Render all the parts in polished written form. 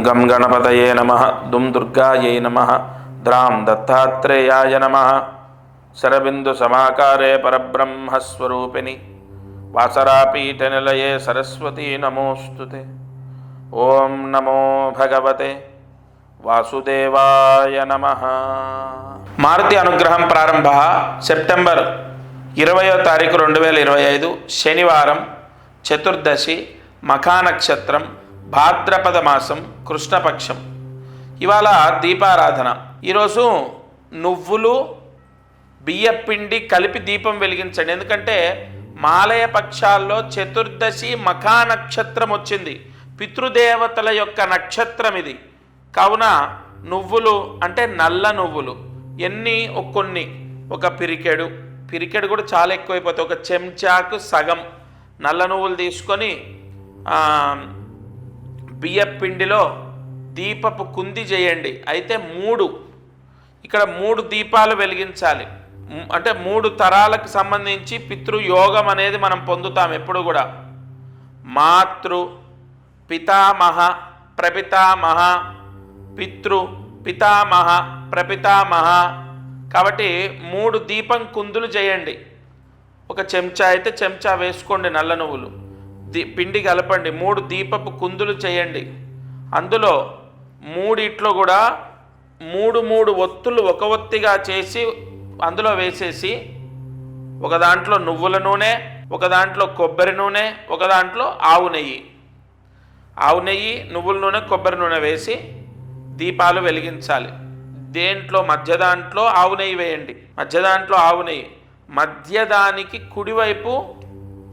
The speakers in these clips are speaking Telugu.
గం గణపతయే నమః దుం దుర్గాయై నమః ద్రాం దత్తాత్రేయాయ నమః శరబిందు సమాకారే పరబ్రహ్మస్వరూపిణి వాసరాపీఠ నిలయే సరస్వతీ నమోస్తుతే. ఓం నమో భగవతే వాసుదేవాయ నమః. మారుతి అనుగ్రహం ప్రారంభ సెప్టెంబర్ 20వ తారీఖు 2025 శనివారం, చతుర్దశి, మఖా నక్షత్రం, భాద్రపద మాసం, కృష్ణపక్షం. ఇవాళ దీపారాధన. ఈరోజు నువ్వులు బియ్యపిండి కలిపి దీపం వెలిగించండి. ఎందుకంటే మాలయ పక్షాల్లో చతుర్దశి మఖా నక్షత్రం వచ్చింది, పితృదేవతల యొక్క నక్షత్రం ఇది. కావున నువ్వులు అంటే నల్ల నువ్వులు కొన్ని, ఒక పిరికెడు కూడా చాలా ఎక్కువైపోతాయి, ఒక చెంచాకు సగం నల్ల నువ్వులు తీసుకొని బియ్యపిండిలో దీపపు కుంది చేయండి. అయితే ఇక్కడ మూడు దీపాలు వెలిగించాలి. అంటే 3 తరాలకు సంబంధించి పితృయోగం అనేది మనం పొందుతాం ఎప్పుడు కూడా. మాతృ, పితామహ, ప్రపితామహ, పితృ, పితామహ, ప్రపితామహ. కాబట్టి 3 దీపం కుందులు చేయండి. ఒక చెంచా అయితే చెంచా వేసుకోండి నల్ల నువ్వులు, పిండి కలపండి. 3 దీపపు కుందులు చేయండి. అందులో 3 కూడా 3 ఒత్తులు ఒక ఒత్తిగా చేసి అందులో వేసేసి, ఒక దాంట్లో నువ్వుల నూనె, ఒక దాంట్లో కొబ్బరి నూనె, ఒక దాంట్లో ఆవు నెయ్యి, నువ్వుల నూనె, కొబ్బరి నూనె వేసి దీపాలు వెలిగించాలి. దేంట్లో మధ్య దాంట్లో ఆవు నెయ్యి వేయండి, మధ్యదానికి కుడివైపు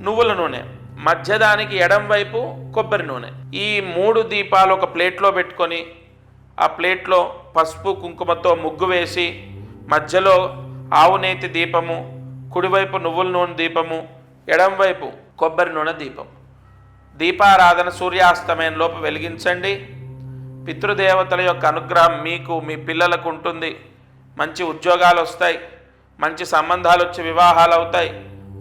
నువ్వుల నూనె, మధ్యదానికి ఎడం వైపు కొబ్బరి నూనె. ఈ 3 దీపాలు ఒక ప్లేట్లో పెట్టుకొని, ఆ ప్లేట్లో పసుపు కుంకుమతో ముగ్గు వేసి, మధ్యలో ఆవు నేతి దీపము, కుడివైపు నువ్వుల నూనె దీపము, ఎడం వైపు కొబ్బరి నూనె దీపం. దీపారాధన సూర్యాస్తమయంలోపు వెలిగించండి. పితృదేవతల యొక్క అనుగ్రహం మీకు, మీ పిల్లలకు ఉంటుంది. మంచి ఉద్యోగాలు వస్తాయి, మంచి సంబంధాలు వచ్చి వివాహాలు అవుతాయి,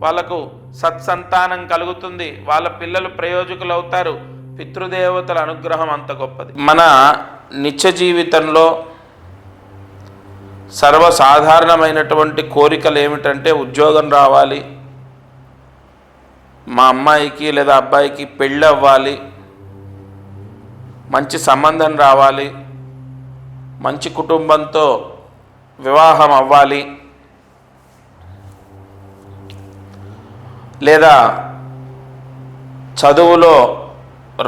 వాళ్ళకు సత్సంతానం కలుగుతుంది, వాళ్ళ పిల్లలు ప్రయోజకులు అవుతారు. పితృదేవతల అనుగ్రహం అంత గొప్పది. మన నిత్య జీవితంలో సర్వసాధారణమైనటువంటి కోరికలు ఏమిటంటే ఉద్యోగం రావాలి, మా అమ్మాయికి లేదా అబ్బాయికి పెళ్ళి అవ్వాలి, మంచి సంబంధం రావాలి, మంచి కుటుంబంతో వివాహం అవ్వాలి, లేదా చదువులో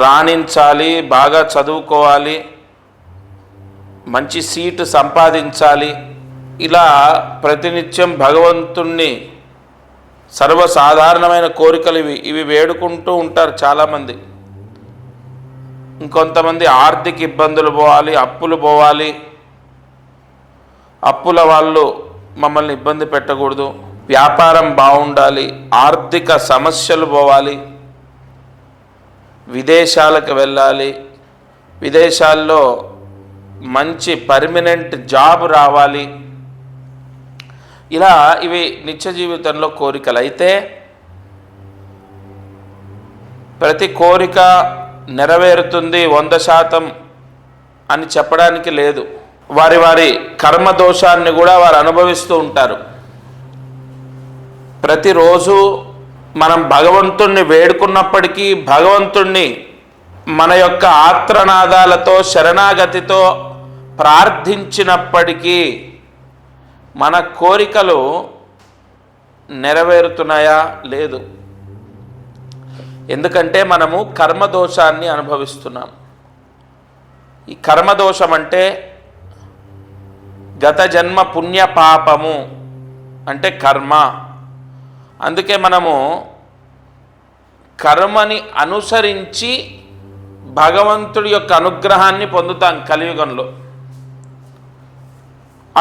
రాణించాలి, బాగా చదువుకోవాలి, మంచి సీటు సంపాదించాలి. ఇలా ప్రతినిత్యం భగవంతుణ్ణి సర్వసాధారణమైన కోరికలు ఇవి వేడుకుంటూ ఉంటారు చాలామంది. ఇంకొంతమంది ఆర్థిక ఇబ్బందులు పోవాలి, అప్పులు పోవాలి, అప్పుల వాళ్ళు మమ్మల్ని ఇబ్బంది పెట్టకూడదు, వ్యాపారం బాగుండాలి, ఆర్థిక సమస్యలు పోవాలి, విదేశాలకు వెళ్ళాలి, విదేశాల్లో మంచి పర్మనెంట్ జాబ్ రావాలి. ఇలా ఇవి నిత్య జీవితంలో కోరికలు. అయితే ప్రతి కోరిక నెరవేరుతుంది 100% అని చెప్పడానికి లేదు. వారి వారి కర్మదోషాన్ని కూడా వారు అనుభవిస్తూ ఉంటారు. ప్రతిరోజు మనం భగవంతుణ్ణి వేడుకున్నప్పటికీ, భగవంతుణ్ణి మన యొక్క ఆత్రనాదాలతో శరణాగతితో ప్రార్థించినప్పటికీ మన కోరికలు నెరవేరుతున్నాయా? లేదు. ఎందుకంటే మనము కర్మదోషాన్ని అనుభవిస్తున్నాం. ఈ కర్మదోషం అంటే గత జన్మ పుణ్య పాపము అంటే కర్మ. అందుకే మనము కర్మని అనుసరించి భగవంతుడి యొక్క అనుగ్రహాన్ని పొందుతాం కలియుగంలో.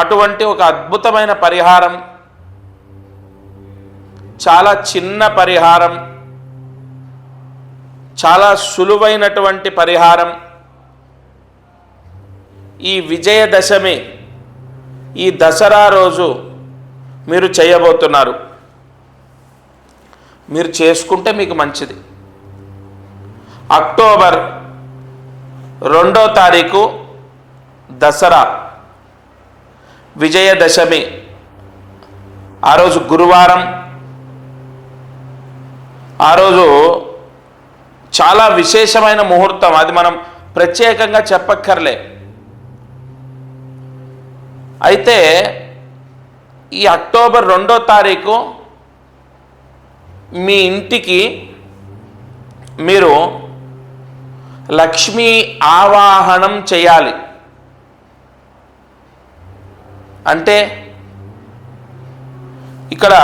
అటువంటి ఒక అద్భుతమైన పరిహారం, చాలా చిన్న పరిహారం, చాలా సులువైనటువంటి పరిహారం. ఈ విజయదశమి, ఈ దసరా రోజు మీరు చేయబోతున్నారు. మీరు చేసుకుంటే మీకు మంచిది. అక్టోబర్ 2వ తారీఖు దసరా విజయదశమి, ఆ రోజు గురువారం. ఆ రోజు చాలా విశేషమైన ముహూర్తం, అది మనం ప్రత్యేకంగా చెప్పక్కర్లే. అయితే ఈ అక్టోబర్ 2వ తారీఖు మీ ఇంటికి మీరు లక్ష్మీ ఆవాహనం చేయాలి. అంటే ఇక్కడ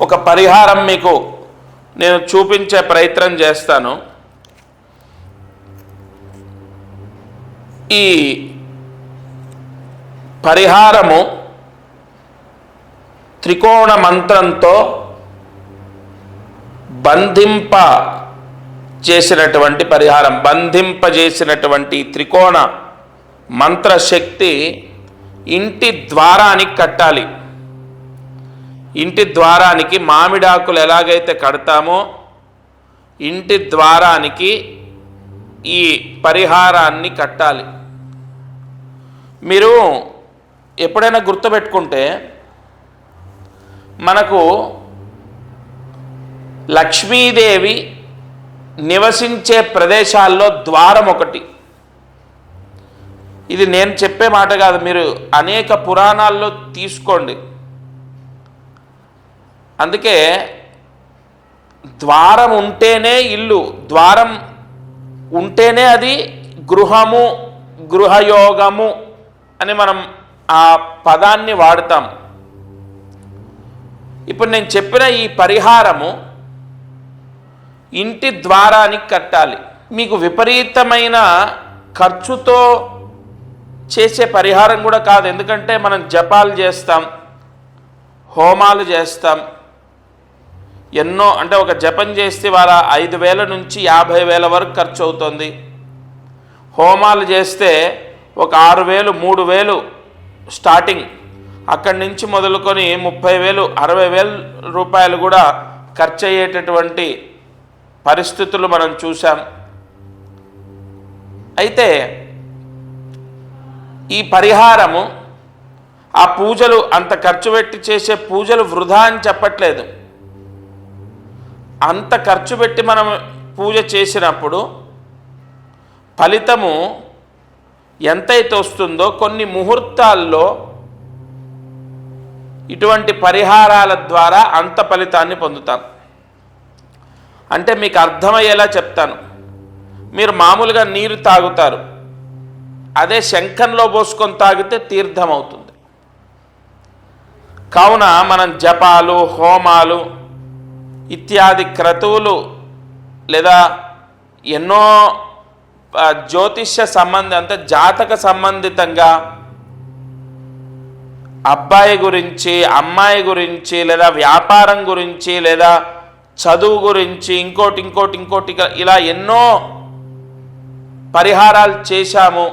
ఒక పరిహారం మీకు నేను చూపించే ప్రయత్నం చేస్తాను. ఈ పరిహారము త్రికోణ మంత్రంతో బంధింప చేసినటువంటి పరిహారం. బంధింపజేసినటువంటి త్రికోణ మంత్రశక్తి ఇంటి ద్వారానికి కట్టాలి. ఇంటి ద్వారానికి మామిడాకులు ఎలాగైతే కడతామో ఇంటి ద్వారానికి ఈ పరిహారాన్ని కట్టాలి. మీరు ఎప్పుడైనా గుర్తుపెట్టుకుంటే మనకు లక్ష్మీదేవి నివసించే ప్రదేశాల్లో ద్వారం ఒకటి. ఇది నేను చెప్పే మాట కాదు, మీరు అనేక పురాణాల్లో తీసుకోండి. అందుకే ద్వారం ఉంటేనే ఇల్లు, ద్వారం ఉంటేనే అది గృహము, గృహయోగము అని మనం ఆ పదాన్ని వాడతాం. ఇప్పుడు నేను చెప్పిన ఈ పరిహారము ఇంటి ద్వారానికి కట్టాలి. మీకు విపరీతమైన ఖర్చుతో చేసే పరిహారం కూడా కాదు. ఎందుకంటే మనం జపాలు చేస్తాం, హోమాలు చేస్తాం, ఎన్నో. అంటే ఒక జపం చేస్తే వాళ్ళ 5,000 నుంచి 50,000 వరకు ఖర్చు అవుతుంది. హోమాలు చేస్తే ఒక 6,000, 3,000 స్టార్టింగ్. అక్కడి నుంచి మొదలుకొని 30,000, 60,000 రూపాయలు కూడా ఖర్చు అయ్యేటటువంటి పరిస్థితులు మనం చూసాం. అయితే ఈ పరిహారము, ఆ పూజలు, అంత ఖర్చు పెట్టి చేసే పూజలు వృధా అని చెప్పట్లేదు. అంత ఖర్చు పెట్టి మనం పూజ చేసినప్పుడు ఫలితము ఎంతైతే వస్తుందో కొన్ని ముహూర్తాల్లో ఇటువంటి పరిహారాల ద్వారా అంత ఫలితాన్ని పొందుతాం. అంటే మీకు అర్థమయ్యేలా చెప్తాను. మీరు మామూలుగా నీరు తాగుతారు, అదే శంఖంలో పోసుకొని తాగితే తీర్థం అవుతుంది. కావున మనం జపాలు, హోమాలు ఇత్యాది క్రతువులు లేదా ఎన్నో జ్యోతిష్య అంటే జాతక సంబంధితంగా అబ్బాయి గురించి, అమ్మాయి గురించి, లేదా వ్యాపారం గురించి, లేదా చదువు గురించి, ఇంకోటి ఇలా ఎన్నో పరిహారాలు చేశాము.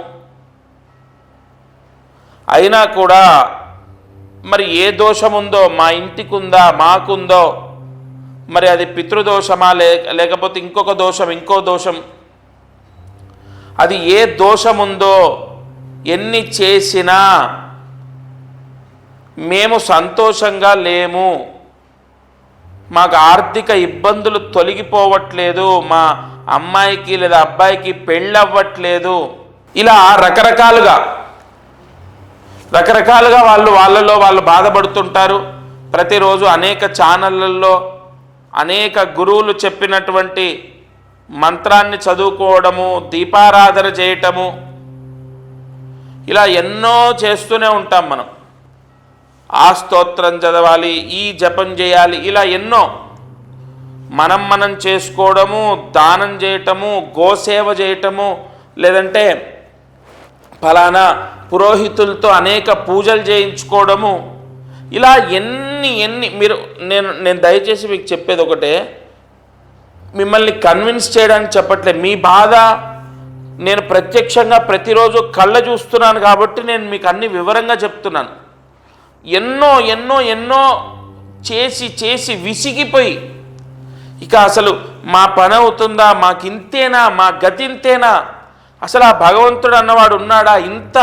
అయినా కూడా మరి ఏ దోషం ఉందో, మా ఇంటికి ఉందా, మాకుందో, మరి అది పితృదోషమా లేకపోతే ఇంకో దోషం, అది ఏ దోషం ఉందో ఎన్ని చేసినా మేము సంతోషంగా లేము, మాకు ఆర్థిక ఇబ్బందులు తొలగిపోవట్లేదు, మా అమ్మాయికి లేదా అబ్బాయికి పెళ్ళవ్వట్లేదు, ఇలా రకరకాలుగా వాళ్ళలో వాళ్ళు బాధపడుతుంటారు. ప్రతిరోజు అనేక ఛానళ్ళల్లో అనేక గురువులు చెప్పినటువంటి మంత్రాన్ని చదువుకోవడము, దీపారాధన చేయటము, ఇలా ఎన్నో చేస్తూనే ఉంటాం మనం. ఆ స్తోత్రం చదవాలి, ఈ జపం చేయాలి, ఇలా ఎన్నో మనం చేసుకోవడము, దానం చేయటము, గోసేవ చేయటము, లేదంటే ఫలానా పురోహితులతో అనేక పూజలు చేయించుకోవడము, ఇలా ఎన్ని మీరు నేను దయచేసి మీకు చెప్పేది ఒకటే, మిమ్మల్ని కన్విన్స్ చేయడానికి చెప్పట్లేదు. మీ బాధ నేను ప్రత్యక్షంగా ప్రతిరోజు కళ్ళ చూస్తున్నాను కాబట్టి నేను మీకు అన్ని వివరంగా చెప్తున్నాను. ఎన్నో చేసి విసిగిపోయి ఇక అసలు మా పని అవుతుందా, మాకింతేనా, మా గతింతేనా అసలు ఆ భగవంతుడు అన్నవాడు ఉన్నాడా? ఇంత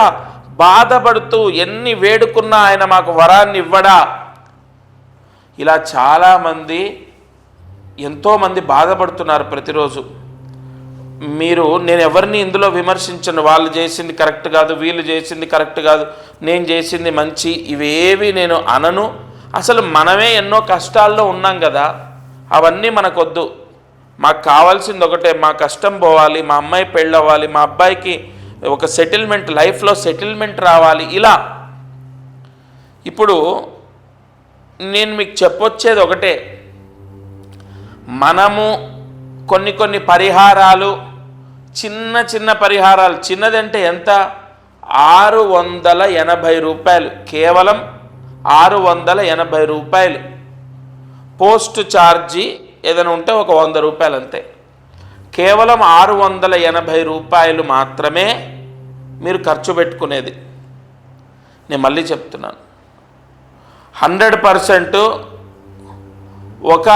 బాధపడుతూ ఎన్ని వేడుకున్నా ఆయన మాకు వరాన్ని ఇవ్వడా? ఇలా చాలామంది ఎంతోమంది బాధపడుతున్నారు ప్రతిరోజు. నేను ఎవరిని ఇందులో విమర్శించను. వాళ్ళు చేసింది కరెక్ట్ కాదు, వీళ్ళు చేసింది కరెక్ట్ కాదు, నేను చేసింది మంచి, ఇవేవి నేను అనను. అసలు మనమే ఎన్నో కష్టాల్లో ఉన్నాం కదా, అవన్నీ మనకొద్దు. మాకు కావాల్సింది ఒకటే, మా కష్టం పోవాలి, మా అమ్మాయి పెళ్ళవ్వాలి, మా అబ్బాయికి ఒక సెటిల్మెంట్, లైఫ్లో సెటిల్మెంట్ రావాలి. ఇలా ఇప్పుడు నేను మీకు చెప్పొచ్చేది ఒకటే, మనము కొన్ని పరిహారాలు, చిన్న చిన్న పరిహారాలు, చిన్నదంటే ఎంత, 680 రూపాయలు, కేవలం 680 రూపాయలు. పోస్ట్ ఛార్జీ ఏదైనా ఉంటే ఒక 100 రూపాయలు అంతే. కేవలం 680 రూపాయలు మాత్రమే మీరు ఖర్చు పెట్టుకునేది. నేను మళ్ళీ చెప్తున్నాను, 100% ఒక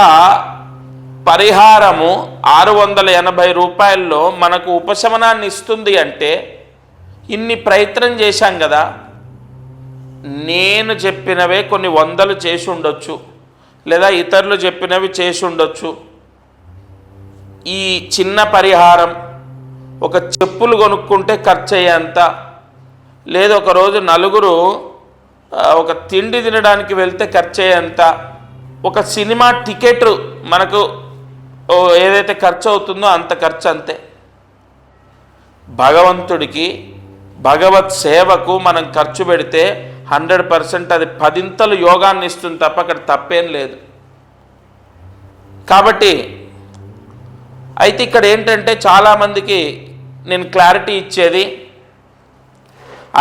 పరిహారము 680 రూపాయల్లో మనకు ఉపశమనాన్ని ఇస్తుంది అంటే ఇన్ని ప్రయత్నం చేశాం కదా. నేను చెప్పినవే కొన్ని వందలు చేసి ఉండొచ్చు, లేదా ఇతరులు చెప్పినవి చేసి ఉండొచ్చు. ఈ చిన్న పరిహారం ఒక చెప్పులు కొనుక్కుంటే ఖర్చు అయ్యేంత, లేదా ఒకరోజు నలుగురు ఒక తిండి తినడానికి వెళ్తే ఖర్చు అయ్యేంత, ఒక సినిమా టికెట్ మనకు ఏదైతే ఖర్చు అవుతుందో అంత ఖర్చు అంతే. భగవంతుడికి, భగవత్ సేవకు మనం ఖర్చు పెడితే 100% అది 10 యోగాన్ని ఇస్తుంది తప్ప అక్కడ తప్పేం లేదు. కాబట్టి అయితే ఇక్కడ ఏంటంటే చాలామందికి నేను క్లారిటీ ఇచ్చేది,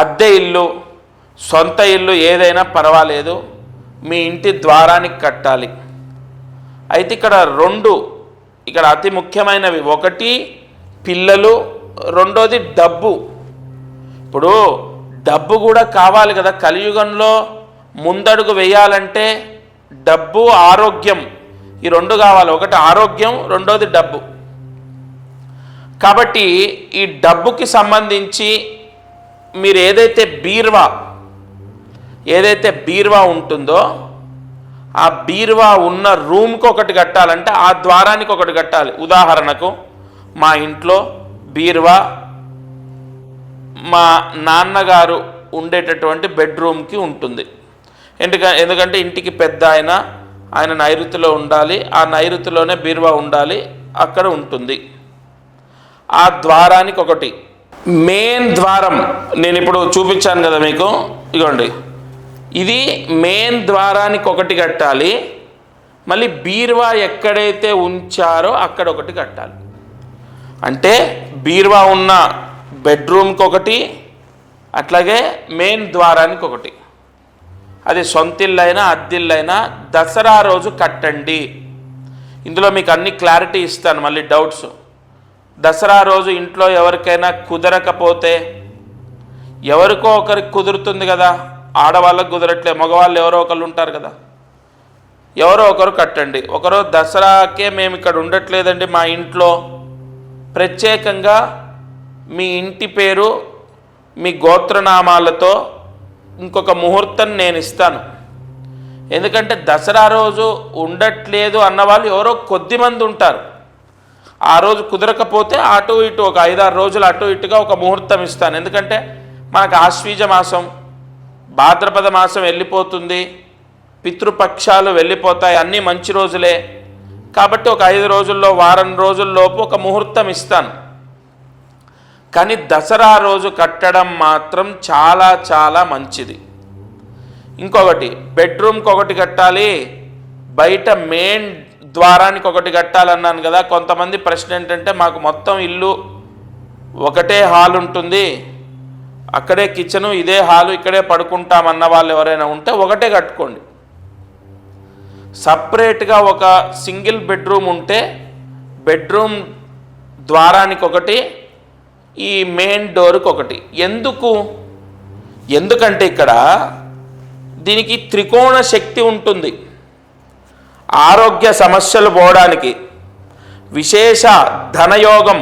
అద్దె ఇల్లు, సొంత ఇల్లు ఏదైనా పర్వాలేదు, మీ ఇంటి ద్వారానికి కట్టాలి. అయితే ఇక్కడ అతి ముఖ్యమైనవి, ఒకటి పిల్లలు, రెండోది డబ్బు. ఇప్పుడు డబ్బు కూడా కావాలి కదా. కలియుగంలో ముందడుగు వేయాలంటే డబ్బు, ఆరోగ్యం, ఈ రెండు కావాలి. ఒకటి ఆరోగ్యం, రెండోది డబ్బు. కాబట్టి ఈ డబ్బుకి సంబంధించి మీరు ఏదైతే బీర్వా ఉంటుందో ఆ బీర్వా ఉన్న రూమ్కి ఒకటి కట్టాలంటే ఆ ద్వారానికి ఒకటి కట్టాలి. ఉదాహరణకు మా ఇంట్లో బీర్వా మా నాన్నగారు ఉండేటటువంటి బెడ్రూమ్కి ఉంటుంది. ఎందుకంటే ఇంటికి పెద్ద ఆయన నైరుతిలో ఉండాలి, ఆ నైరుతిలోనే బీర్వా ఉండాలి, అక్కడ ఉంటుంది. ఆ ద్వారానికి ఒకటి. మెయిన్ ద్వారం నేను ఇప్పుడు చూపించాను కదా మీకు, ఇగోండి, ఇది మెయిన్ ద్వారానికి ఒకటి కట్టాలి. మళ్ళీ బీర్వా ఎక్కడైతే ఉంచారో అక్కడ ఒకటి కట్టాలి. అంటే బీర్వా ఉన్న బెడ్రూమ్కి ఒకటి, అట్లాగే మెయిన్ ద్వారానికి ఒకటి. అది సొంతిల్లైనా అద్దిల్లైనా దసరా రోజు కట్టండి. ఇందులో మీకు అన్ని క్లారిటీ ఇస్తాను, మళ్ళీ డౌట్స్. దసరా రోజు ఇంట్లో ఎవరికైనా కుదరకపోతే, ఎవరికో ఒకరికి కుదురుతుంది కదా, ఆడవాళ్ళకు కుదరట్లే, మగవాళ్ళు ఎవరో ఒకళ్ళు ఉంటారు కదా, ఎవరో ఒకరు కట్టండి. ఒకరు దసరాకే మేము ఇక్కడ ఉండట్లేదండి మా ఇంట్లో, ప్రత్యేకంగా మీ ఇంటి పేరు, మీ గోత్రనామాలతో ఇంకొక ముహూర్తం నేను ఇస్తాను. ఎందుకంటే దసరా రోజు ఉండట్లేదు అన్నవాళ్ళు ఎవరో కొద్దిమంది ఉంటారు. ఆ రోజు కుదరకపోతే అటు ఇటు ఒక 5-6 రోజులు అటు ఇటుగా ఒక ముహూర్తం ఇస్తాను. ఎందుకంటే మనకు ఆశ్వీజ మాసం, భాద్రపద మాసం వెళ్ళిపోతుంది, పితృపక్షాలు వెళ్ళిపోతాయి, అన్నీ మంచి రోజులే. కాబట్టి ఒక 5 రోజుల్లో, వారం రోజుల్లోపు ఒక ముహూర్తం ఇస్తాను. కానీ దసరా రోజు కట్టడం మాత్రం చాలా చాలా మంచిది. ఇంకొకటి, బెడ్రూమ్కి ఒకటి కట్టాలి, బయట మెయిన్ ద్వారానికి ఒకటి కట్టాలన్నాను కదా. కొంతమంది ప్రశ్న ఏంటంటే, మాకు మొత్తం ఇల్లు ఒకటే హాల్ ఉంటుంది, అక్కడే కిచెను, ఇదే హాలు, ఇక్కడే పడుకుంటామన్న వాళ్ళు ఎవరైనా ఉంటే ఒకటే కట్టుకోండి. సపరేట్గా ఒక సింగిల్ బెడ్రూమ్ ఉంటే బెడ్రూమ్ ద్వారానికి ఒకటి, ఈ మెయిన్ డోర్కి ఒకటి. ఎందుకంటే ఇక్కడ దీనికి త్రికోణ శక్తి ఉంటుంది. ఆరోగ్య సమస్యలు పోవడానికి, విశేష ధనయోగం,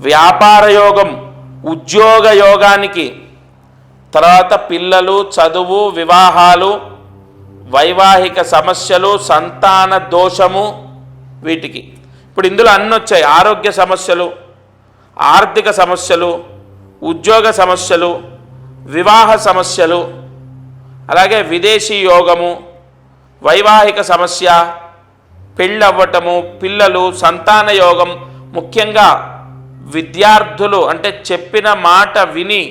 వ్యాపార యోగం, ఉద్యోగ యోగానికి, తర్వాత పిల్లలు, చదువు, వివాహాలు, వైవాహిక సమస్యలు, సంతాన దోషము, వీటికి ఇప్పుడు ఇందులో అన్నీ వచ్చాయి. ఆరోగ్య సమస్యలు, ఆర్థిక సమస్యలు, ఉద్యోగ సమస్యలు, వివాహ సమస్యలు, అలాగే విదేశీ యోగము, వైవాహిక సమస్య, పెళ్ళవ్వటము, పిల్లలు, సంతాన యోగం, ముఖ్యంగా విద్యార్థులు అంటే చెప్పిన మాట విని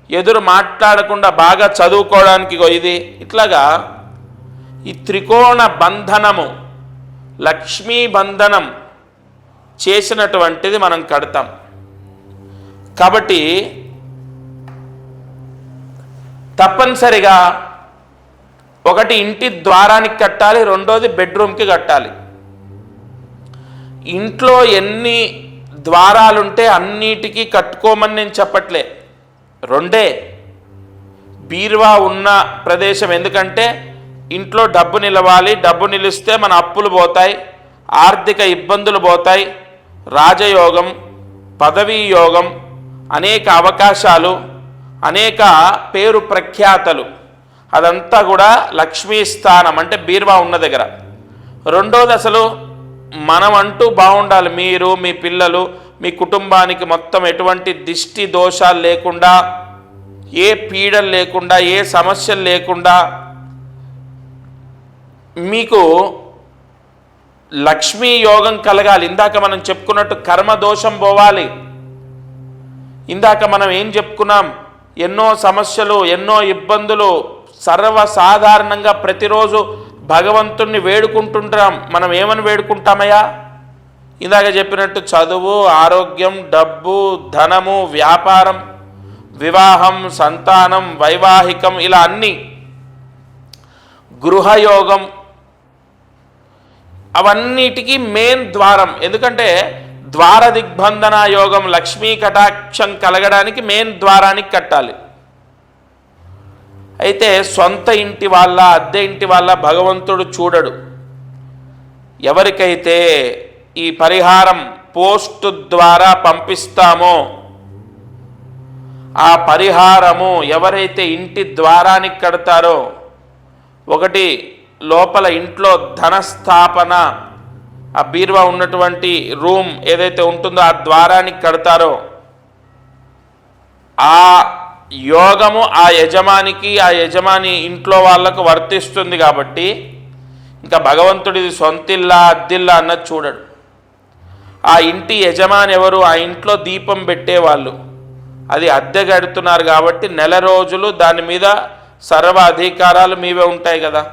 ఎదురు మాట్లాడకుండా బాగా చదువుకోవడానికి ఇది. ఇట్లాగా ఈ త్రికోణ బంధనము, లక్ష్మీ బంధనం చేసినటువంటిది మనం కడతాం. కాబట్టి తప్పనిసరిగా ఒకటి ఇంటి ద్వారానికి కట్టాలి, రెండోది బెడ్రూమ్కి కట్టాలి. ఇంట్లో ఎన్ని ద్వారాలుంటే అన్నిటికీ కట్టుకోమని నేను చెప్పట్లే, రెండే. బీరువా ఉన్న ప్రదేశం, ఎందుకంటే ఇంట్లో డబ్బు నిలవాలి, డబ్బు నిలిస్తే మన అప్పులు పోతాయి, ఆర్థిక ఇబ్బందులు పోతాయి, రాజయోగం, పదవీ యోగం, అనేక అవకాశాలు, అనేక పేరు ప్రఖ్యాతలు, అదంతా కూడా లక్ష్మీ స్థానం అంటే బీరువా ఉన్న దగ్గర. రెండోది అసలు మనం అంటూ బాగుండాలి, మీరు, మీ పిల్లలు, మీ కుటుంబానికి మొత్తం ఎటువంటి దిష్టి దోషాలు లేకుండా, ఏ పీడలు లేకుండా, ఏ సమస్యలు లేకుండా మీకు లక్ష్మీ యోగం కలగాలి. ఇందాక మనం చెప్పుకున్నట్టు కర్మ దోషం పోవాలి. ఇందాక మనం ఏం చెప్పుకున్నాం, ఎన్నో సమస్యలు, ఎన్నో ఇబ్బందులు, సర్వసాధారణంగా ప్రతిరోజు భగవంతుణ్ణి వేడుకుంటుంటాం. మనం ఏమని వేడుకుంటామయ్యా? ఇందాక చెప్పినట్టు చదువు, ఆరోగ్యం, డబ్బు, ధనము, వ్యాపారం, వివాహం, సంతానం, వైవాహికం, ఇలా అన్నీ, గృహయోగం, అవన్నిటికీ మెయిన్ ద్వారం. ఎందుకంటే ద్వార దిగ్బంధన యోగం, లక్ష్మీ కటాక్షం కలగడానికి మెయిన్ ద్వారానికి కట్టాలి. అయితే సొంత ఇంటి వాళ్ళ, అద్దె ఇంటి వాళ్ళ భగవంతుడు చూడడు. ఎవరికైతే ఈ పరిహారం పోస్ట్ ద్వారా పంపిస్తామో ఆ పరిహారము ఎవరైతే ఇంటి ద్వారానికి కడతారో, ఒకటి లోపల ఇంట్లో ధనస్థాపన, ఆ బీరువా ఉన్నటువంటి రూమ్ ఏదైతే ఉంటుందో ఆ ద్వారానికి కడతారో ఆ యోగము ఆ యజమానికి, ఆ యజమాని ఇంట్లో వాళ్లకు వర్తిస్తుంది. కాబట్టి ఇంకా భగవంతుడిది సొంతిల్లా అద్దిల్లా అన్నది చూడడు. ఆ ఇంటి యజమాని ఎవరు? ఆ ఇంట్లో దీపం పెట్టేవాళ్ళు. అది అద్దె కడుతున్నారు కాబట్టి నెల రోజులు దాని మీద సర్వ అధికారాలు మీవే ఉంటాయి కదా.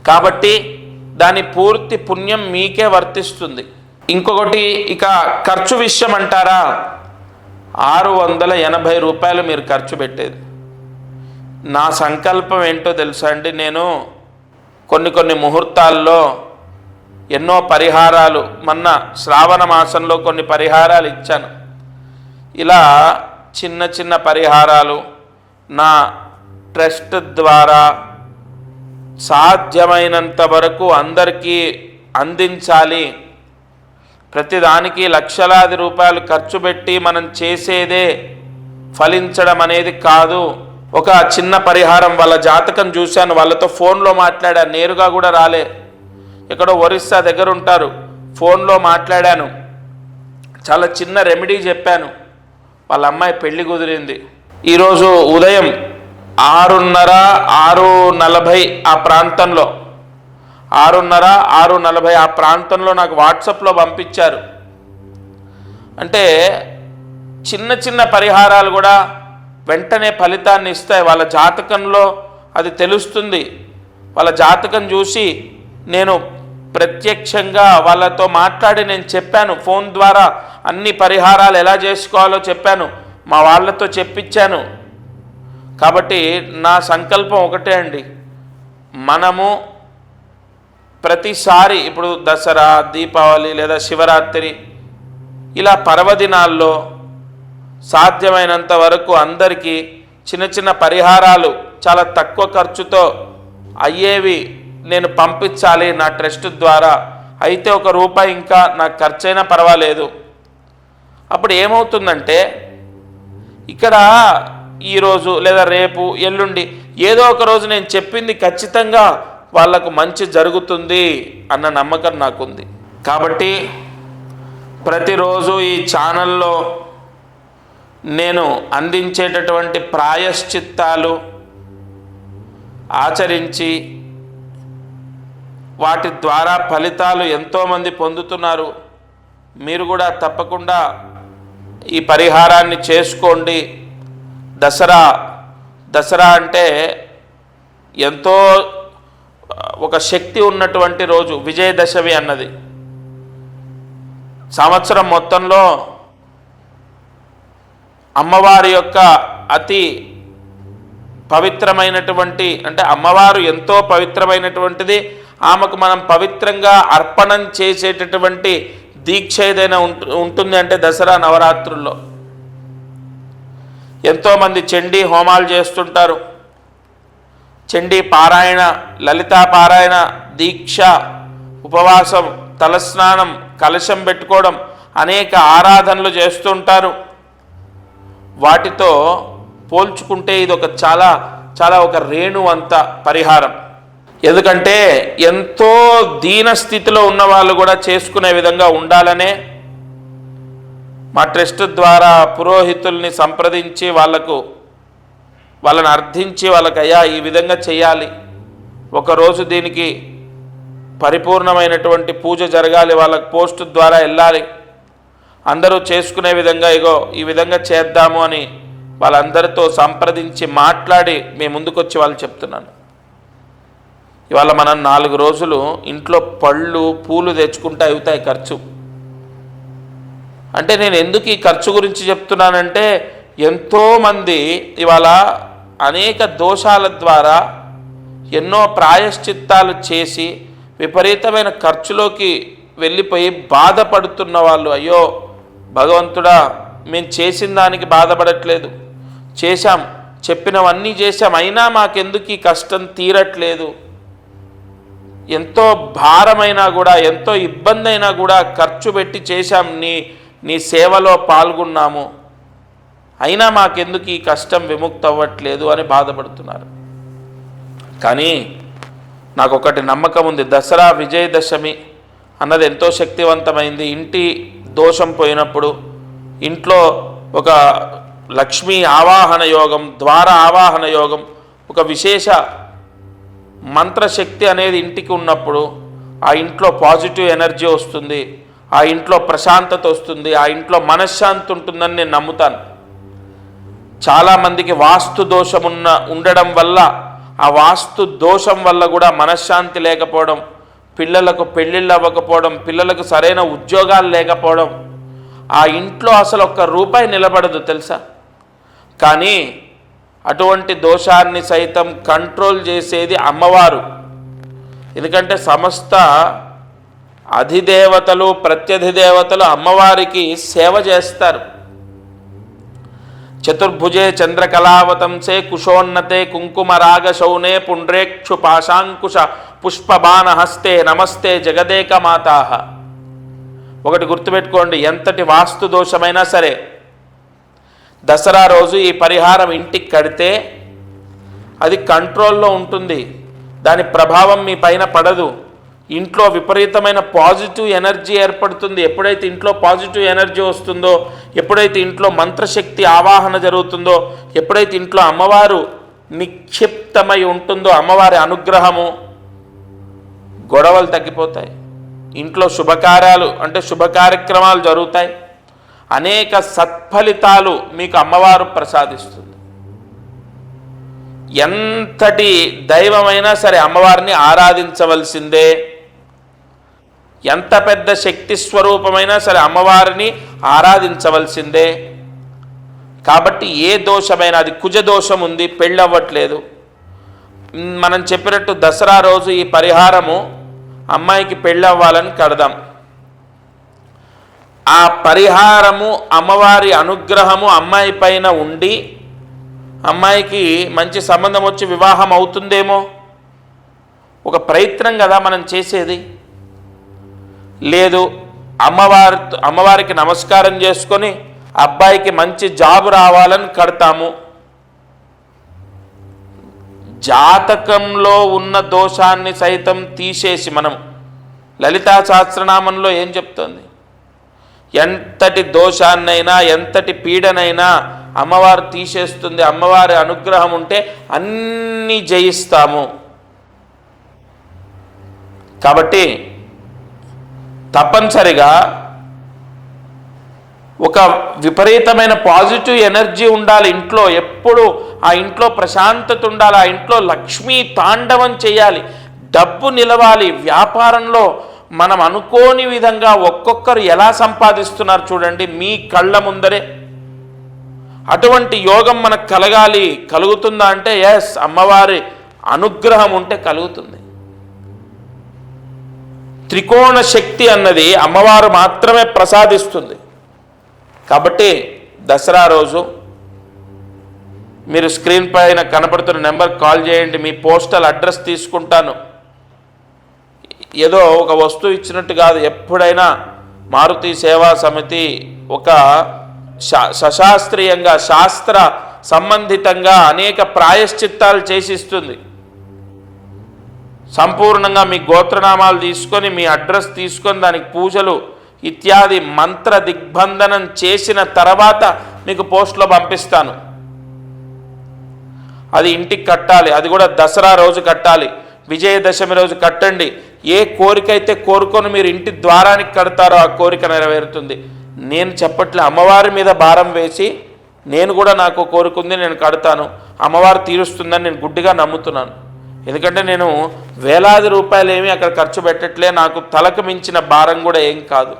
కాబట్టి దాని పూర్తి పుణ్యం మీకే వర్తిస్తుంది. ఇంకొకటి, ఇక ఖర్చు విషయం అంటారా, 680 రూపాయలు మీరు ఖర్చు పెట్టేది. నా సంకల్పం ఏంటో తెలుసా అండి, నేను కొన్ని ముహూర్తాల్లో ఎన్నో పరిహారాలు, మొన్న శ్రావణ మాసంలో కొన్ని పరిహారాలు ఇచ్చాను. ఇలా చిన్న పరిహారాలు నా ట్రస్ట్ ద్వారా సాధ్యమైనంత వరకు అందరికీ అందించాలి. ప్రతిదానికి లక్షలాది రూపాయలు ఖర్చు పెట్టి మనం చేసేదే ఫలించడం అనేది కాదు. ఒక చిన్న పరిహారం, వాళ్ళ జాతకం చూశాను, వాళ్ళతో ఫోన్లో మాట్లాడాను, నేరుగా కూడా రాలే, ఎక్కడో ఒరిస్సా దగ్గర ఉంటారు, ఫోన్లో మాట్లాడాను, చాలా చిన్న రెమెడీ చెప్పాను. వాళ్ళ అమ్మాయి పెళ్లి కుదిరింది. ఈరోజు ఉదయం 6:30, 6:40 ఆ ప్రాంతంలో, 6:30, 6:40 ఆ ప్రాంతంలో నాకు వాట్సాప్లో పంపించారు. అంటే చిన్న పరిహారాలు కూడా వెంటనే ఫలితాన్ని ఇస్తాయి. వాళ్ళ జాతకంలో అది తెలుస్తుంది. వాళ్ళ జాతకం చూసి నేను ప్రత్యక్షంగా వాళ్ళతో మాట్లాడి నేను చెప్పాను, ఫోన్ ద్వారా అన్ని పరిహారాలు ఎలా చేసుకోవాలో చెప్పాను, మా వాళ్ళతో చెప్పించాను. కాబట్టి నా సంకల్పం ఒకటే అండి, మనము ప్రతిసారి ఇప్పుడు దసరా, దీపావళి లేదా శివరాత్రి ఇలా పర్వదినాల్లో సాధ్యమైనంత వరకు అందరికీ చిన్న పరిహారాలు చాలా తక్కువ ఖర్చుతో అయ్యేవి నేను పంపించాలి నా ట్రస్ట్ ద్వారా. అయితే ₹1 ఇంకా నాకు ఖర్చైనా పర్వాలేదు. అప్పుడు ఏమవుతుందంటే ఇక్కడ ఈరోజు లేదా రేపు ఎల్లుండి ఏదో ఒక రోజు నేను చెప్పింది ఖచ్చితంగా వాళ్లకు మంచి జరుగుతుంది అన్న నమ్మకం నాకుంది. కాబట్టి ప్రతిరోజు ఈ ఛానల్లో నేను అందించేటటువంటి ప్రాయశ్చిత్తాలు ఆచరించి వాటి ద్వారా ఫలితాలు ఎంతోమంది పొందుతున్నారు. మీరు కూడా తప్పకుండా ఈ పరిహారాన్ని చేసుకోండి. దసరా అంటే ఎంతో ఒక శక్తి ఉన్నటువంటి రోజు. విజయదశమి అన్నది సంవత్సరం మొత్తంలో అమ్మవారి యొక్క అతి పవిత్రమైనటువంటి, అంటే అమ్మవారు ఎంతో పవిత్రమైనటువంటిది. ఆమెకు మనం పవిత్రంగా అర్పణం చేసేటటువంటి దీక్ష ఏదైనా ఉంటుంది అంటే దసరా నవరాత్రుల్లో ఎంతోమంది చండీ హోమాలు చేస్తుంటారు. చండీ పారాయణ, లలితా పారాయణ, దీక్ష, ఉపవాసం, తలస్నానం, కలశం పెట్టుకోవడం, అనేక ఆరాధనలు చేస్తుంటారు. వాటితో పోల్చుకుంటే ఇది ఒక చాలా ఒక రేణువంత పరిహారం. ఎందుకంటే ఎంతో దీన స్థితిలో ఉన్న వాళ్ళు కూడా చేసుకునే విధంగా ఉండాలనే మా ట్రస్ట్ ద్వారా పురోహితుల్ని సంప్రదించి వాళ్ళని అర్థించి అయ్యా ఈ విధంగా చేయాలి, ఒకరోజు దీనికి పరిపూర్ణమైనటువంటి పూజ జరగాలి, వాళ్ళకు పోస్ట్ ద్వారా వెళ్ళాలి, అందరూ చేసుకునే విధంగా ఇగో ఈ విధంగా చేద్దాము అని వాళ్ళందరితో సంప్రదించి మాట్లాడి మేము ముందుకొచ్చి వాళ్ళు చెప్తున్నాను. ఇవాళ మనం 4 రోజులు ఇంట్లో పళ్ళు పూలు తెచ్చుకుంటే అవుతాయి ఖర్చు. అంటే నేను ఎందుకు ఈ ఖర్చు గురించి చెప్తున్నానంటే ఎంతోమంది ఇవాళ అనేక దోషాల ద్వారా ఎన్నో ప్రాయశ్చిత్తాలు చేసి విపరీతమైన ఖర్చులోకి వెళ్ళిపోయి బాధపడుతున్న వాళ్ళు, అయ్యో భగవంతుడా మేము చేసిన దానికి బాధపడట్లేదు, చెప్పినవన్నీ చేశాం, అయినా మాకెందుకు ఈ కష్టం తీరట్లేదు, ఎంతో భారమైనా కూడా ఎంతో ఇబ్బంది అయినా కూడా ఖర్చు పెట్టి చేశాం, నీ సేవలో పాల్గొన్నాము, అయినా మాకెందుకు ఈ కష్టం విముక్తి అవ్వట్లేదు అని బాధపడుతున్నారు. కానీ నాకు ఒకటి నమ్మకం ఉంది, దసరా విజయదశమి అన్నది ఎంతో శక్తివంతమైంది. ఇంటి దోషం పోయినప్పుడు ఇంట్లో ఒక లక్ష్మీ ఆవాహన యోగం, ద్వార ఆవాహన యోగం, ఒక విశేష మంత్రశక్తి అనేది ఇంటికి ఉన్నప్పుడు ఆ ఇంట్లో పాజిటివ్ ఎనర్జీ వస్తుంది, ఆ ఇంట్లో ప్రశాంతత వస్తుంది, ఆ ఇంట్లో మనశ్శాంతి ఉంటుందని నేను నమ్ముతాను. చాలామందికి వాస్తు దోషం ఉండడం వల్ల, ఆ వాస్తు దోషం వల్ల కూడా మనశ్శాంతి లేకపోవడం, పిల్లలకు పెళ్ళిళ్ళు అవ్వకపోవడం, పిల్లలకు సరైన ఉద్యోగాలు లేకపోవడం, ఆ ఇంట్లో అసలు ఒక్క రూపాయి నిలబడదు తెలుసా. కానీ అటువంటి దోషాన్ని సైతం కంట్రోల్ చేసేది అమ్మవారు. ఎందుకంటే సమస్త అధిదేవతలు ప్రత్యధిదేవతలు అమ్మవారికి సేవ చేస్తారు. చతుర్భుజే చంద్రకళావతంసే కుశోన్నతే కుంకుమరాగ శౌనే పుండ్రేక్షు పాశాంకుశ పుష్పబాణ హస్తే నమస్తే జగదేక మాతాహ. ఒకటి గుర్తుపెట్టుకోండి, ఎంతటి వాస్తు దోషమైనా సరే దసరా రోజు ఈ పరిహారం ఇంటికి కడితే అది కంట్రోల్లో ఉంటుంది, దాని ప్రభావం మీ పైన పడదు. ఇంట్లో విపరీతమైన పాజిటివ్ ఎనర్జీ ఏర్పడుతుంది. ఎప్పుడైతే ఇంట్లో పాజిటివ్ ఎనర్జీ వస్తుందో, ఎప్పుడైతే ఇంట్లో మంత్రశక్తి ఆవాహన జరుగుతుందో, ఎప్పుడైతే ఇంట్లో అమ్మవారు నిక్షిప్తమై ఉంటుందో, అమ్మవారి అనుగ్రహము, గొడవలు తగ్గిపోతాయి, ఇంట్లో శుభకార్యాలు అంటే శుభ కార్యక్రమాలు జరుగుతాయి, అనేక సత్ఫలితాలు మీకు అమ్మవారు ప్రసాదిస్తుంది. ఎంతటి దైవమైనా సరే అమ్మవారిని ఆరాధించవలసిందే, ఎంత పెద్ద శక్తి స్వరూపమైనా సరే అమ్మవారిని ఆరాధించవలసిందే. కాబట్టి ఏ దోషమైనా, అది కుజ దోషం ఉంది, పెళ్ళవ్వట్లేదు, మనం చెప్పినట్టు దసరా రోజు ఈ పరిహారము అమ్మాయికి పెళ్ళవ్వాలని కడదాం. ఆ పరిహారము అమ్మవారి అనుగ్రహము అమ్మాయి పైన ఉండి అమ్మాయికి మంచి సంబంధం వచ్చి వివాహం అవుతుందేమో, ఒక ప్రయత్నం కదా మనం చేసేది. లేదు అమ్మవారికి నమస్కారం చేసుకొని అబ్బాయికి మంచి జాబ్ రావాలని కడతాము. జాతకంలో ఉన్న దోషాన్ని సైతం తీసేసి మనం లలితా సహస్రనామంలో ఏం చెప్తుంది? ఎంతటి దోషాన్నైనా ఎంతటి పీడనైనా అమ్మవారు తీసేస్తుంది. అమ్మవారి అనుగ్రహం ఉంటే అన్నీ జయిస్తాము. కాబట్టి తప్పనిసరిగా ఒక విపరీతమైన పాజిటివ్ ఎనర్జీ ఉండాలి ఇంట్లో. ఎప్పుడు ఆ ఇంట్లో ప్రశాంతత ఉండాలి. ఆ ఇంట్లో లక్ష్మీ తాండవం చేయాలి. డబ్బు నిలవాలి. వ్యాపారంలో మనం అనుకోని విధంగా ఒక్కొక్కరు ఎలా సంపాదిస్తున్నారు చూడండి మీ కళ్ళ ముందరే. అటువంటి యోగం మనకు కలగాలి. కలుగుతుందా అంటే ఎస్, అమ్మవారి అనుగ్రహం ఉంటే కలుగుతుంది. త్రికోణ శక్తి అన్నది అమ్మవారు మాత్రమే ప్రసాదిస్తుంది. కాబట్టి దసరా రోజు మీరు స్క్రీన్ పైన కనపడుతున్న నెంబర్కి కాల్ చేయండి. మీ పోస్టల్ అడ్రస్ తీసుకుంటాను. ఏదో ఒక వస్తువు ఇచ్చినట్టు కాదు. ఎప్పుడైనా మారుతి సేవా సమితి ఒక సశాస్త్రీయంగా శాస్త్ర సంబంధితంగా అనేక ప్రాయశ్చిత్తాలు చేసిస్తుంది. సంపూర్ణంగా మీ గోత్రనామాలు తీసుకొని మీ అడ్రస్ తీసుకొని దానికి పూజలు ఇత్యాది మంత్ర దిగ్బంధనం చేసిన తర్వాత మీకు పోస్ట్లో పంపిస్తాను. అది ఇంటికి కట్టాలి. అది కూడా దసరా రోజు కట్టాలి. విజయదశమి రోజు కట్టండి. ఏ కోరిక అయితే కోరుకొని మీరు ఇంటి ద్వారానికి కడతారో ఆ కోరిక నెరవేరుతుంది. నేను చెప్పట్లే, అమ్మవారి మీద భారం వేసి నేను కూడా నాకు కోరుకుంది నేను కడతాను, అమ్మవారు తీరుస్తుందని నేను గుడ్డిగా నమ్ముతున్నాను. ఎందుకంటే నేను వేలాది రూపాయలు ఏమీ అక్కడ ఖర్చు పెట్టట్లే. నాకు తలకు మించిన భారం కూడా ఏం కాదు.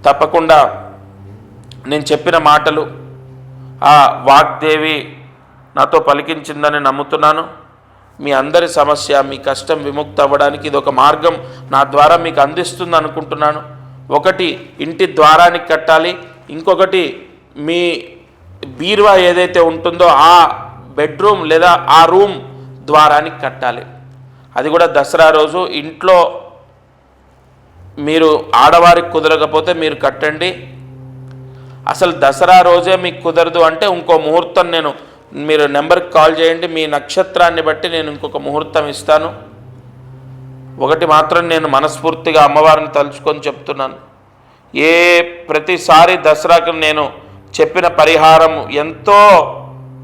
తప్పకుండా నేను చెప్పిన మాటలు ఆ వాగ్దేవి నాతో పలికించిందని నమ్ముతున్నాను. మీ అందరి సమస్య, మీ కష్టం విముక్తి అవ్వడానికి ఇది ఒక మార్గం నా ద్వారా మీకు అందిస్తుంది అనుకుంటున్నాను. ఒకటి ఇంటి ద్వారానికి కట్టాలి. ఇంకొకటి మీ బీరువా ఏదైతే ఉంటుందో ఆ బెడ్రూమ్ లేదా ఆ రూమ్ ద్వారానికి కట్టాలి. అది కూడా దసరా రోజు. ఇంట్లో మీరు ఆడవారికి కుదరకపోతే మీరు కట్టండి. అసలు దసరా రోజే మీకు కుదరదు అంటే ఇంకో ముహూర్తం మీరు నెంబర్కి కాల్ చేయండి. మీ నక్షత్రాన్ని బట్టి నేను ఇంకొక ముహూర్తం ఇస్తాను. ఒకటి మాత్రం నేను మనస్ఫూర్తిగా అమ్మవారిని తలుచుకొని చెప్తున్నాను. ప్రతిసారి దసరాకు నేను చెప్పిన పరిహారం ఎంతో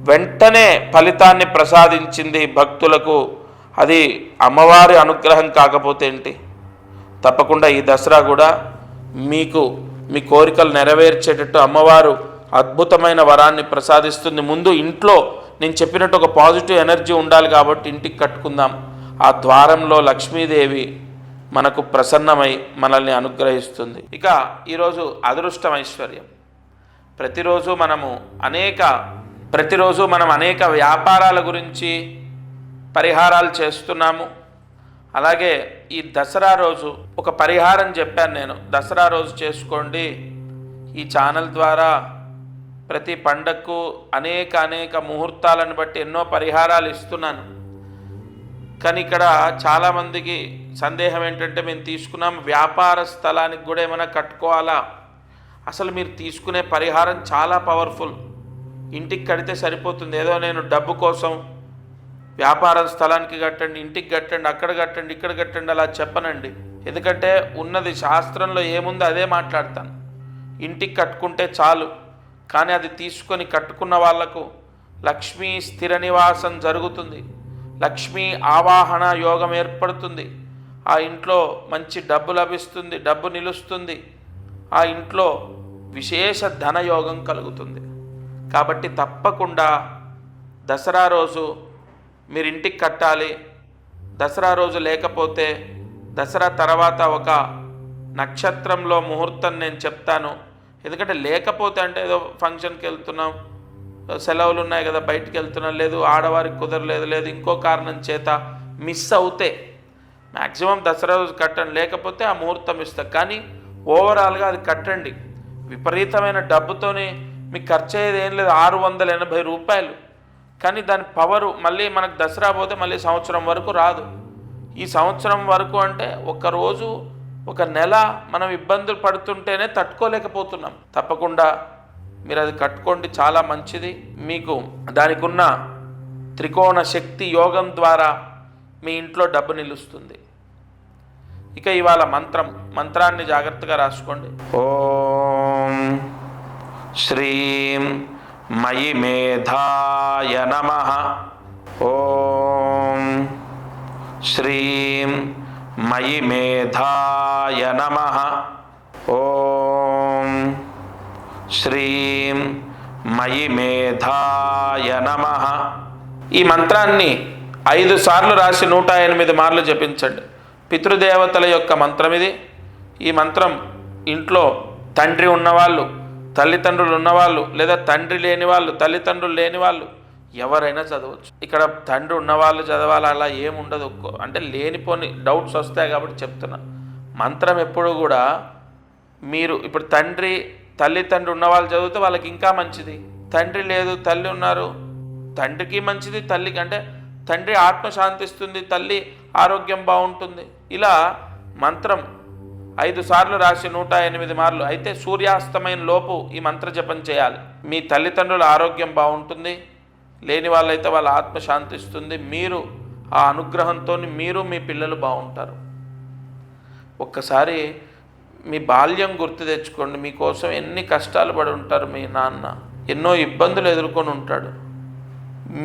వెంటనే ఫలితాన్ని ప్రసాదించింది భక్తులకు. అది అమ్మవారి అనుగ్రహం కాకపోతే ఏంటి? తప్పకుండా ఈ దసరా కూడా మీకు మీ కోరికలు నెరవేర్చేటట్టు అమ్మవారు అద్భుతమైన వరాన్ని ప్రసాదిస్తుంది. ముందు ఇంట్లో నేను చెప్పినట్టు ఒక పాజిటివ్ ఎనర్జీ ఉండాలి కాబట్టి ఇంటికి కట్టుకుందాం. ఆ ద్వారంలో లక్ష్మీదేవి మనకు ప్రసన్నమై మనల్ని అనుగ్రహిస్తుంది. ఇక ఈరోజు అదృష్టం ఐశ్వర్యం. ప్రతిరోజు మనం అనేక వ్యాపారాల గురించి పరిహారాలు చేస్తున్నాము. అలాగే ఈ దసరా రోజు ఒక పరిహారం చెప్పాను నేను. దసరా రోజు చేసుకోండి. ఈ ఛానల్ ద్వారా ప్రతి పండగకు అనేక ముహూర్తాలను బట్టి ఎన్నో పరిహారాలు ఇస్తున్నాను. కానీ ఇక్కడ చాలామందికి సందేహం ఏంటంటే, మేము తీసుకున్నాం వ్యాపార స్థలానికి కూడా ఏమైనా కట్టుకోవాలా? అసలు మీరు తీసుకునే పరిహారం చాలా పవర్ఫుల్. ఇంటికి కడితే సరిపోతుంది. ఏదో నేను డబ్బు కోసం వ్యాపార స్థలానికి కట్టండి, ఇంటికి కట్టండి, అక్కడ కట్టండి, ఇక్కడ కట్టండి అలా చెప్పనండి. ఎందుకంటే ఉన్నది శాస్త్రంలో ఏముందో అదే మాట్లాడతాను. ఇంటికి కట్టుకుంటే చాలు. కానీ అది తీసుకొని కట్టుకున్న వాళ్లకు లక్ష్మీ స్థిర నివాసం జరుగుతుంది. లక్ష్మీ ఆవాహన యోగం ఏర్పడుతుంది. ఆ ఇంట్లో మంచి డబ్బు లభిస్తుంది, డబ్బు నిలుస్తుంది. ఆ ఇంట్లో విశేష ధనయోగం కలుగుతుంది. కాబట్టి తప్పకుండా దసరా రోజు మీరు ఇంటికి కట్టాలి. దసరా రోజు లేకపోతే దసరా తర్వాత ఒక నక్షత్రంలో ముహూర్తం నేను చెప్తాను. ఎందుకంటే లేకపోతే అంటే ఏదో ఫంక్షన్కి వెళ్తున్నాం, సెలవులు ఉన్నాయి కదా, బయటికి వెళ్తున్నాం, లేదు ఆడవారికి కుదరలేదు, లేదు ఇంకో కారణం చేత మిస్ అవుతే మ్యాక్సిమం దసరా రోజు కట్టండి. లేకపోతే ఆ ముహూర్తం ఇస్తా. కానీ ఓవరాల్గా అది కట్టండి. విపరీతమైన డబ్బుతోనే మీకు ఖర్చు అయ్యేది ఏం లేదు, 680 రూపాయలు. కానీ దాని పవరు మళ్ళీ మనకు దసరా పోతే మళ్ళీ సంవత్సరం వరకు రాదు. ఈ సంవత్సరం వరకు అంటే ఒక్కరోజు ఒక నెల మనం ఇబ్బందులు పడుతుంటేనే తట్టుకోలేకపోతున్నాం. తప్పకుండా మీరు అది కట్టుకోండి, చాలా మంచిది. మీకు దానికి ఉన్న త్రికోణ శక్తి యోగం ద్వారా మీ ఇంట్లో డబ్బు నిలుస్తుంది. ఇక ఇవాళ మంత్రాన్ని జాగ్రత్తగా రాసుకోండి. ఓం శ్రీం మయి మేధాయ నమః. ఓం శ్రీం మయి మేధాయ నమః. ఓం శ్రీం మయి మేధాయ నమః. ఈ మంత్రాన్ని 5 సార్లు రాసి 108 మార్లు జపించండి. పితృదేవతల యొక్క మంత్రం ఇది. ఈ మంత్రం ఇంట్లో తండ్రి ఉన్నవాళ్ళు, తల్లిదండ్రులు ఉన్నవాళ్ళు, లేదా తండ్రి లేని వాళ్ళు, తల్లిదండ్రులు లేని వాళ్ళు ఎవరైనా చదవచ్చు. ఇక్కడ తండ్రి ఉన్నవాళ్ళు చదవాలి అలా ఏముండదు. అంటే లేనిపోని డౌట్స్ వస్తాయి కాబట్టి చెప్తున్నా. మంత్రం ఎప్పుడు కూడా మీరు ఇప్పుడు తల్లిదండ్రి ఉన్నవాళ్ళు చదివితే వాళ్ళకి ఇంకా మంచిది. తండ్రి లేదు, తల్లి ఉన్నారు, తండ్రికి మంచిది, తల్లికి అంటే తండ్రి ఆత్మ శాంతిస్తుంది, తల్లి ఆరోగ్యం బాగుంటుంది. ఇలా మంత్రం 5 సార్లు రాసి 108 మార్లు. అయితే సూర్యాస్తమయం లోపు ఈ మంత్ర జపం చేయాలి. మీ తల్లిదండ్రుల ఆరోగ్యం బాగుంటుంది, లేని వాళ్ళైతే వాళ్ళ ఆత్మ శాంతిస్తుంది. మీరు ఆ అనుగ్రహంతో మీరు మీ పిల్లలు బాగుంటారు. ఒక్కసారి మీ బాల్యం గుర్తు తెచ్చుకోండి. మీకోసం ఎన్ని కష్టాలు పడి ఉంటారు. మీ నాన్న ఎన్నో ఇబ్బందులు ఎదుర్కొని ఉంటాడు.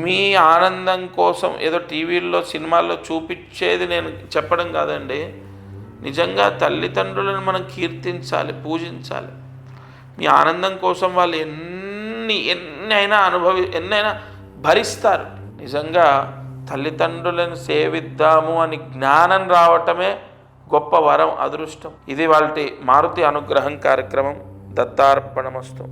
మీ ఆనందం కోసం ఏదో టీవీల్లో సినిమాల్లో చూపించేది నేను చెప్పడం కాదండి. నిజంగా తల్లిదండ్రులను మనం కీర్తించాలి, పూజించాలి. మీ ఆనందం కోసం వాళ్ళు ఎన్నైనా భరిస్తారు. నిజంగా తల్లిదండ్రులను సేవిద్దాము అని జ్ఞానం రావటమే గొప్ప వరం, అదృష్టం. ఇది వాళ్ళ మారుతి అనుగ్రహం కార్యక్రమం. దత్తార్పణమస్తు.